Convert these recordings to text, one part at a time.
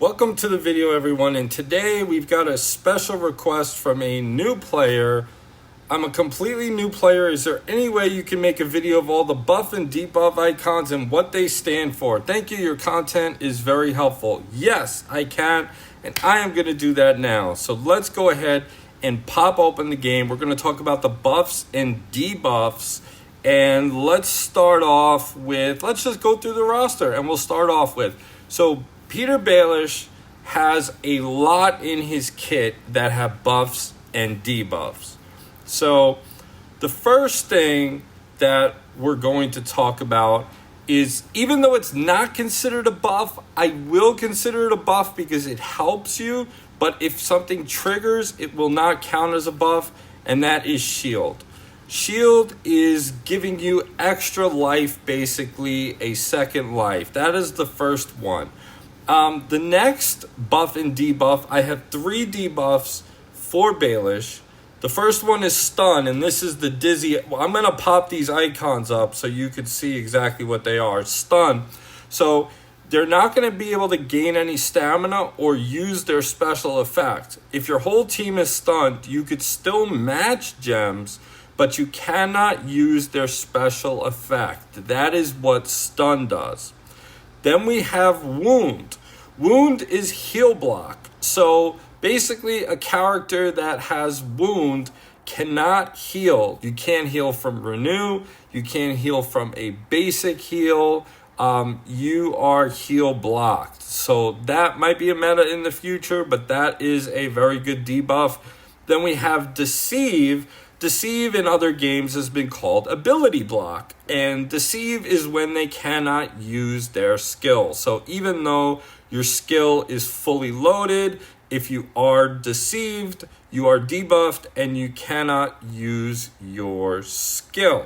Welcome to the video, everyone, and today we've got a special request from a new player. I'm a completely new player. Is there any way you can make a video of all the buff and debuff icons and what they stand for? Thank you, your content is very helpful. Yes, I can, and I am going to do that now. So let's go ahead and pop open the game. We're going to talk about the buffs and debuffs, and let's start off with, let's just go through the roster, and we'll start off with, so Peter Baelish has a lot in his kit that have buffs and debuffs. So the first thing that we're going to talk about is, even though it's not considered a buff, I will consider it a buff because it helps you. But if something triggers, it will not count as a buff, and that is shield. Shield is giving you extra life, basically a second life. That is the first one. The next buff and debuff, I have 3 debuffs for Baelish. The first one is stun, and this is the dizzy. Well, I'm going to pop these icons up so you can see exactly what they are. Stun. So they're not going to be able to gain any stamina or use their special effect. If your whole team is stunned, you could still match gems, but you cannot use their special effect. That is what stun does. Then we have wound. Wound is heal block. So basically a character that has wound cannot heal. You can't heal from renew. You can't heal from a basic heal. You are heal blocked. So that might be a meta in the future, but that is a very good debuff. Then we have deceive. Deceive in other games has been called ability block, and deceive is when they cannot use their skill. So even though your skill is fully loaded, if you are deceived, you are debuffed and you cannot use your skill.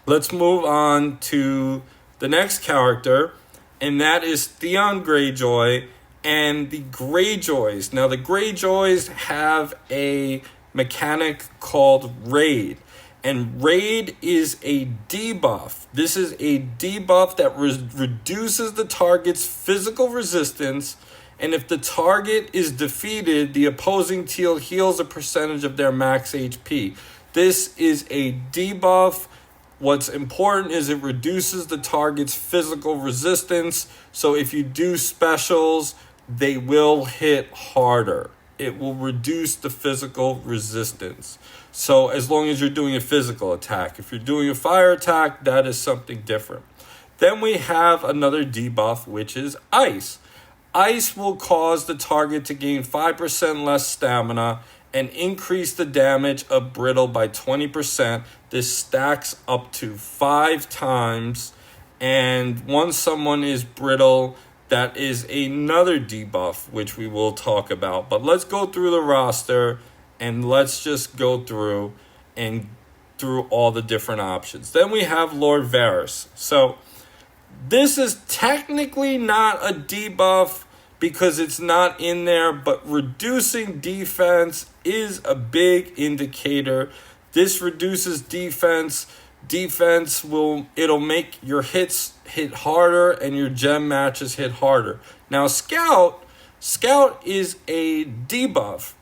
Let's move on to the next character, and that is Theon Greyjoy. And the Greyjoys. Now, the Greyjoys have a mechanic called Raid. And Raid is a debuff. This is a debuff that reduces the target's physical resistance. And if the target is defeated, the opposing team heals a percentage of their max HP. This is a debuff. What's important is it reduces the target's physical resistance. So if you do specials, they will hit harder. It will reduce the physical resistance. So as long as you're doing a physical attack. If you're doing a fire attack, that is something different. Then we have another debuff, which is ice. Ice will cause the target to gain 5% less stamina and increase the damage of brittle by 20%. This stacks up to 5 times. And once someone is brittle, that is another debuff, which we will talk about. But let's go through the roster, and let's just go through all the different options. Then we have Lord Varys. So this is technically not a debuff because it's not in there, but reducing defense is a big indicator. This reduces defense. It'll make your hits hit harder and your gem matches hit harder. Now, Scout is a debuff.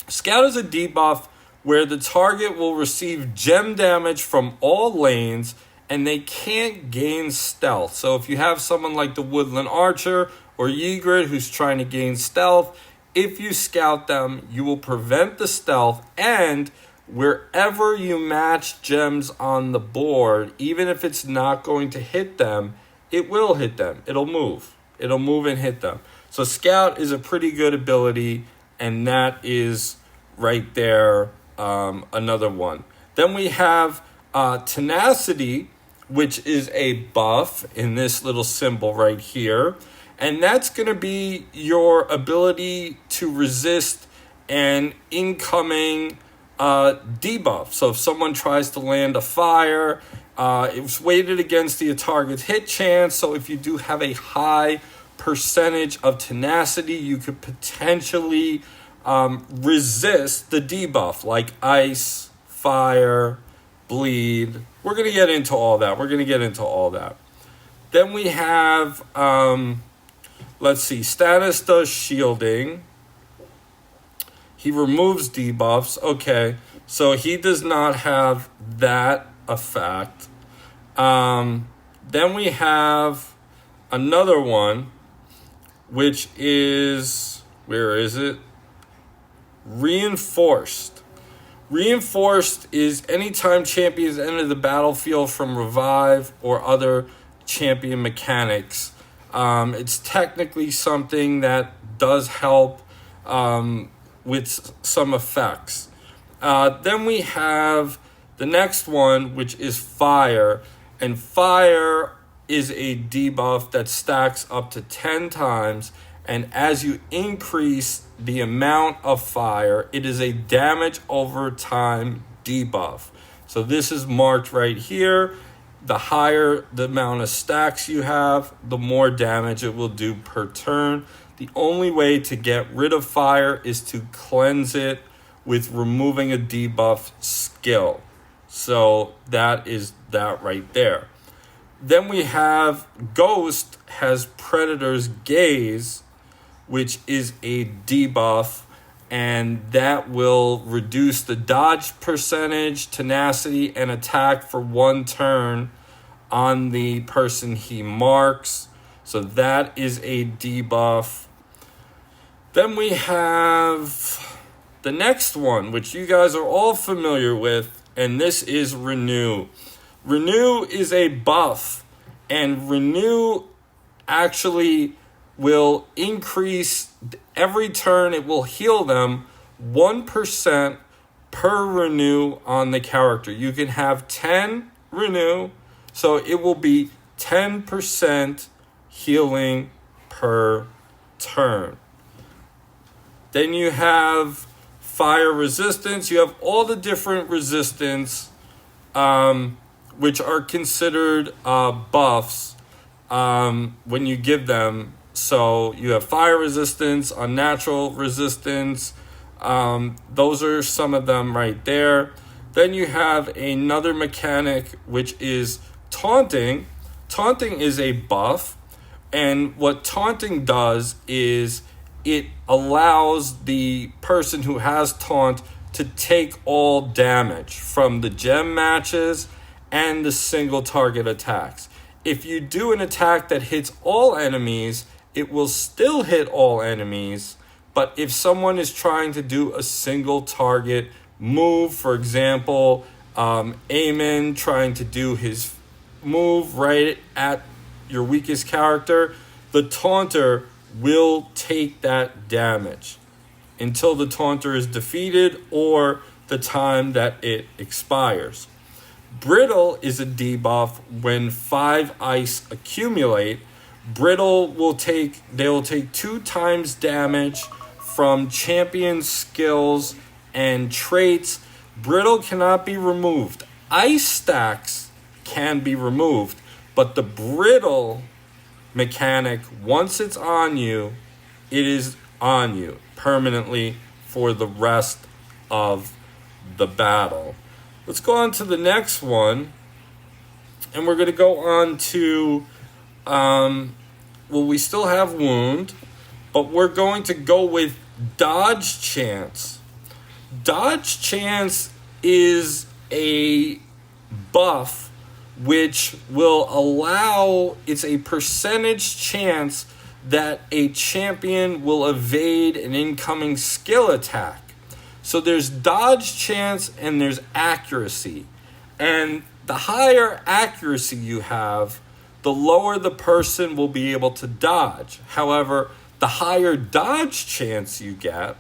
Scout is a debuff where the target will receive gem damage from all lanes and they can't gain stealth. So if you have someone like the Woodland Archer or Ygritte who's trying to gain stealth, if you scout them, you will prevent the stealth, and wherever you match gems on the board, even if it's not going to hit them, it will hit them. It'll move. It'll move and hit them. So Scout is a pretty good ability, and that is right there another one. Then we have Tenacity, which is a buff in this little symbol right here. And that's going to be your ability to resist an incoming debuff. So if someone tries to land a fire, it's weighted against the target's hit chance. So if you do have a high percentage of tenacity, you could potentially resist the debuff, like ice, fire, bleed. We're going to get into all that. Then we have, let's see, Stannis does shielding. He removes debuffs. Okay, so he does not have that effect. Then we have another one, which is, where is it? Reinforced. Reinforced is anytime champions enter the battlefield from revive or other champion mechanics. It's technically something that does help with some effects. Then we have the next one, which is fire. And fire is a debuff that stacks up to 10 times. And as you increase the amount of fire, it is a damage over time debuff. So this is marked right here. The higher the amount of stacks you have, the more damage it will do per turn. The only way to get rid of fire is to cleanse it with removing a debuff skill. So that is that right there. Then we have Ghost has Predator's Gaze, which is a debuff, and that will reduce the dodge percentage, tenacity, and attack for 1 turn on the person he marks. So that is a debuff. Then we have the next one, which you guys are all familiar with, and this is Renew. Renew is a buff, and Renew actually will increase every turn. It will heal them 1% per Renew on the character. You can have 10 Renew, so it will be 10% healing per turn. Then you have fire resistance. You have all the different resistance, which are considered buffs when you give them. So you have fire resistance, unnatural resistance. Those are some of them right there. Then you have another mechanic, which is taunting. Taunting is a buff. And what taunting does is it allows the person who has taunt to take all damage from the gem matches and the single target attacks. If you do an attack that hits all enemies, it will still hit all enemies. But if someone is trying to do a single target move, for example, Aemon trying to do his move right at your weakest character, the taunter will take that damage until the taunter is defeated or the time that it expires. Brittle is a debuff when 5 ice accumulate. Brittle will take 2 times damage from champion skills and traits. Brittle cannot be removed. Ice stacks can be removed, but the brittle mechanic, once it's on you, it is on you permanently for the rest of the battle. Let's go on to the next one, and we're going to go on to, we still have wound, but we're going to go with dodge chance. Dodge chance is a buff which will allow, it's a percentage chance that a champion will evade an incoming skill attack. So there's dodge chance and there's accuracy. And the higher accuracy you have, the lower the person will be able to dodge. However, the higher dodge chance you get,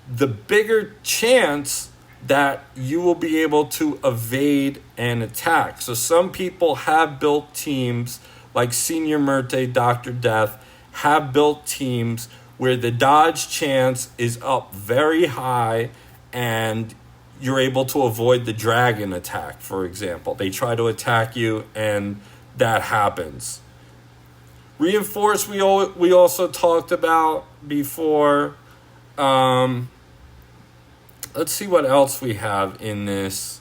the bigger chance that you will be able to evade an attack. So some people have built teams, like Senior Murte, Dr. Death, have built teams where the dodge chance is up very high and you're able to avoid the dragon attack, for example. They try to attack you and that happens. Reinforce, we also talked about before. Let's see what else we have in this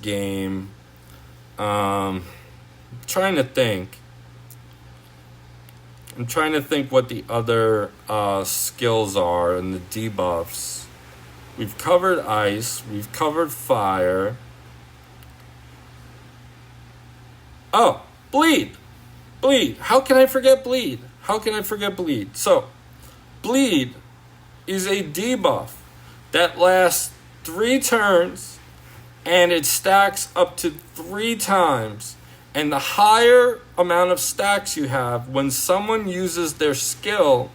game. Trying to think. I'm trying to think what the other skills are and the debuffs. We've covered ice. We've covered fire. Oh, bleed. Bleed. How can I forget bleed? How can I forget bleed? So, bleed is a debuff that lasts 3 turns and it stacks up to 3 times. And the higher amount of stacks you have, when someone uses their skill,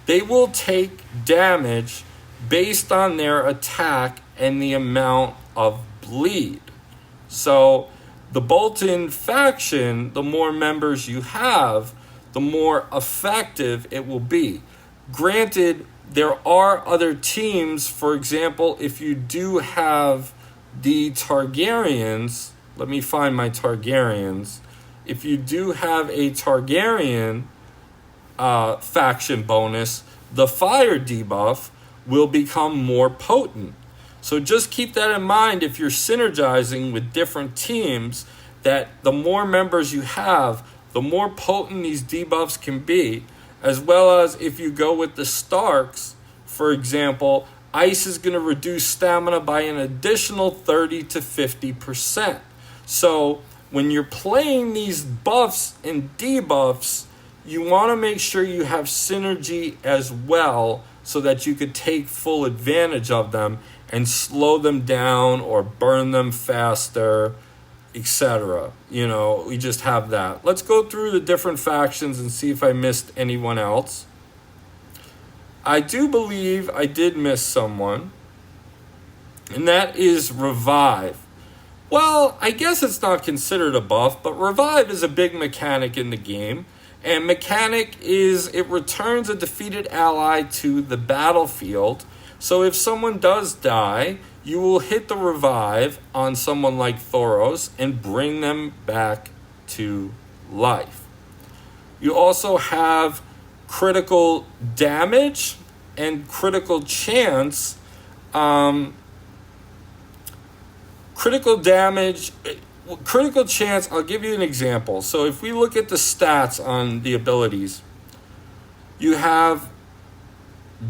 they will take damage based on their attack and the amount of bleed. So the Bolton faction, the more members you have, the more effective it will be. Granted, there are other teams. For example, if you do have the Targaryens, let me find my Targaryens. If you do have a Targaryen faction bonus, the fire debuff will become more potent. So just keep that in mind if you're synergizing with different teams, that the more members you have, the more potent these debuffs can be. As well as if you go with the Starks, for example, ice is going to reduce stamina by an additional 30 to 50%. So when you're playing these buffs and debuffs, you want to make sure you have synergy as well so that you could take full advantage of them and slow them down or burn them faster, etc. You know, we just have that. Let's go through the different factions and see if I missed anyone else. I do believe I did miss someone, and that is Revive. Well, I guess it's not considered a buff, but Revive is a big mechanic in the game. And mechanic is it returns a defeated ally to the battlefield. So if someone does die, you will hit the Revive on someone like Thoros and bring them back to life. You also have critical damage and critical chance. Critical chance, I'll give you an example. So if we look at the stats on the abilities, you have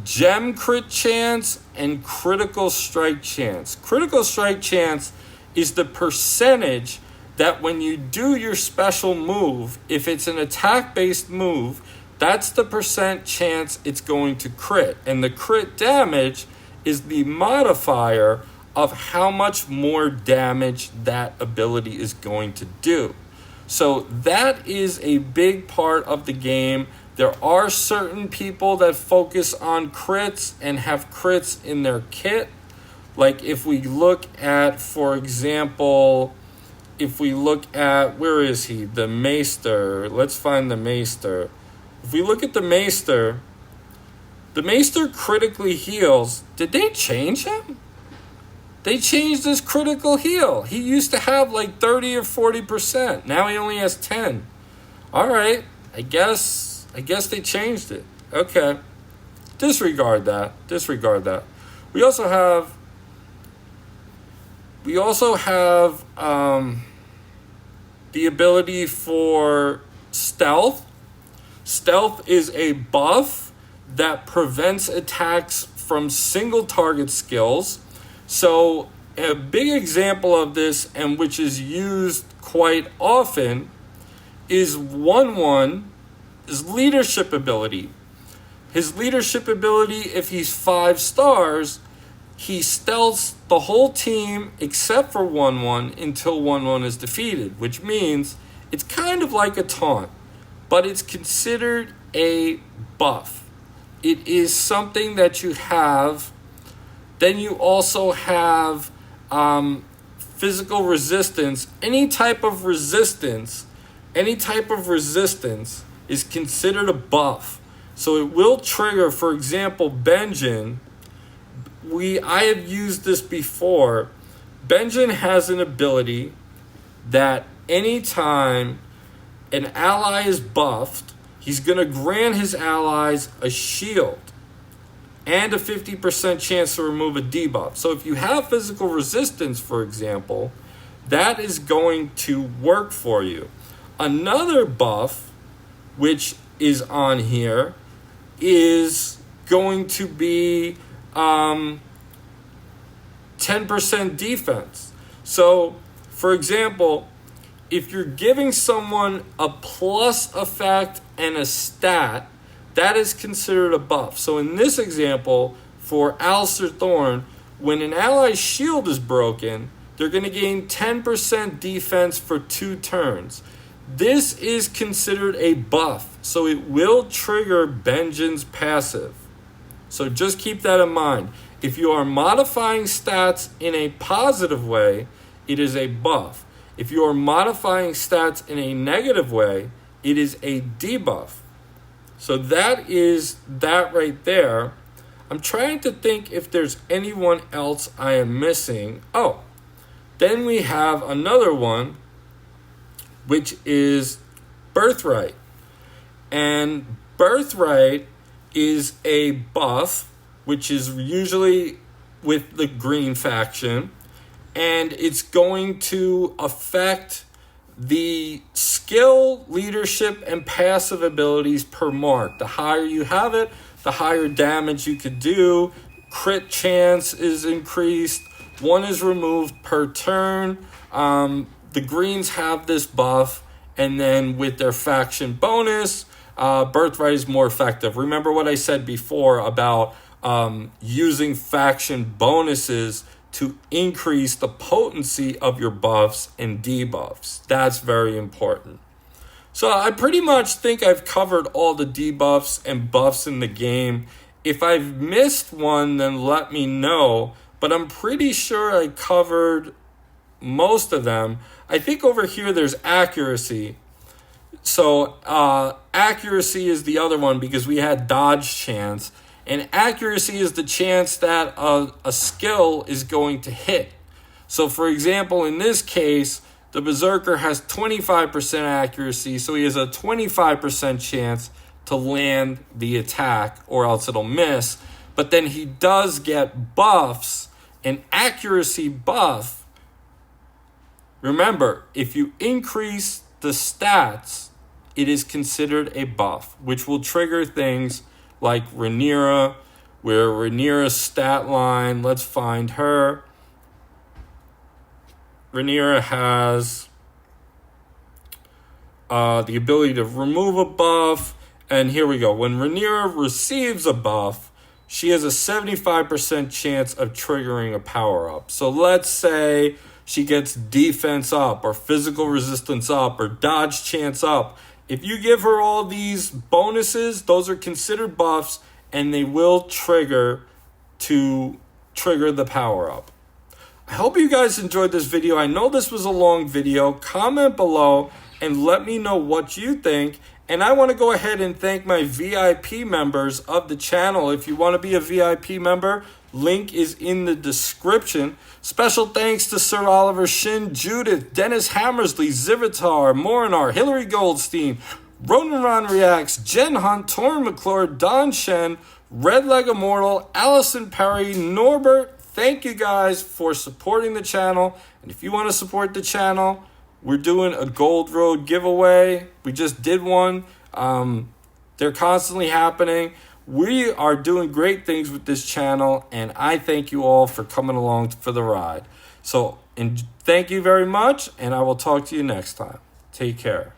gem crit chance and critical strike chance. Critical strike chance is the percentage that when you do your special move, if it's an attack-based move, that's the percent chance it's going to crit. And the crit damage is the modifier of how much more damage that ability is going to do. So that is a big part of the game. There are certain people that focus on crits and have crits in their kit. Like if we look at, for example, where is he? The Maester. Let's find the Maester. If we look at the Maester critically heals. Did they change him? They changed his critical heal. He used to have like 30 or 40%. Now he only has 10. All right. I guess they changed it. Okay. Disregard that. We also have the ability for stealth. Stealth is a buff that prevents attacks from single target skills. So a big example of this, and which is used quite often, is 1/1's leadership ability. His leadership ability, if he's 5 stars, he stealths the whole team except for 1/1 until 1/1 is defeated, which means it's kind of like a taunt, but it's considered a buff. It is something that you have. Then you also have physical resistance. Any type of resistance is considered a buff. So it will trigger, for example, Benjen. I have used this before. Benjen has an ability that anytime an ally is buffed, he's going to grant his allies a shield and a 50% chance to remove a debuff. So if you have physical resistance, for example, that is going to work for you. Another buff, which is on here is going to be 10% defense. So, for example, if you're giving someone a plus effect and a stat, that is considered a buff. So in this example, for Alistair Thorne, when an ally's shield is broken, they're going to gain 10% defense for 2 turns. This is considered a buff, so it will trigger Benjen's passive. So just keep that in mind. If you are modifying stats in a positive way, it is a buff. If you are modifying stats in a negative way, it is a debuff. So that is that right there. I'm trying to think if there's anyone else I am missing. Oh, then we have another one, which is Birthright. And Birthright is a buff, which is usually with the green faction. And it's going to affect the skill, leadership, and passive abilities per mark. The higher you have it, the higher damage you could do. Crit chance is increased. 1 is removed per turn. The greens have this buff. And then with their faction bonus, Birthright is more effective. Remember what I said before about using faction bonuses to increase the potency of your buffs and debuffs. That's very important. So I pretty much think I've covered all the debuffs and buffs in the game. If I've missed one, then let me know. But I'm pretty sure I covered most of them. I think over here there's accuracy. So accuracy is the other one because we had dodge chance. And accuracy is the chance that a skill is going to hit. So, for example, in this case, the Berserker has 25% accuracy, so he has a 25% chance to land the attack, or else it'll miss. But then he does get buffs, an accuracy buff. Remember, if you increase the stats, it is considered a buff, which will trigger things like Rhaenyra, where Rhaenyra's stat line, let's find her. Rhaenyra has the ability to remove a buff. And here we go. When Rhaenyra receives a buff, she has a 75% chance of triggering a power-up. So let's say she gets defense up, or physical resistance up, or dodge chance up. If you give her all these bonuses, those are considered buffs, and they will trigger to trigger the power-up. I hope you guys enjoyed this video. I know this was a long video. Comment below and let me know what you think. And I want to go ahead and thank my VIP members of the channel. If you want to be a VIP member, link is in the description. Special thanks to Sir Oliver Shin, Judith, Dennis Hammersley, Zivitar, Morinar, Hillary Goldstein, Ronan Reacts, Jen Hunt, Torrin McClure, Don Shen, Redleg Immortal, Allison Perry, Norbert. Thank you guys for supporting the channel. And if you want to support the channel, we're doing a Gold Road giveaway. We just did one. They're constantly happening. We are doing great things with this channel, and I thank you all for coming along for the ride. So, thank you very much, and I will talk to you next time. Take care.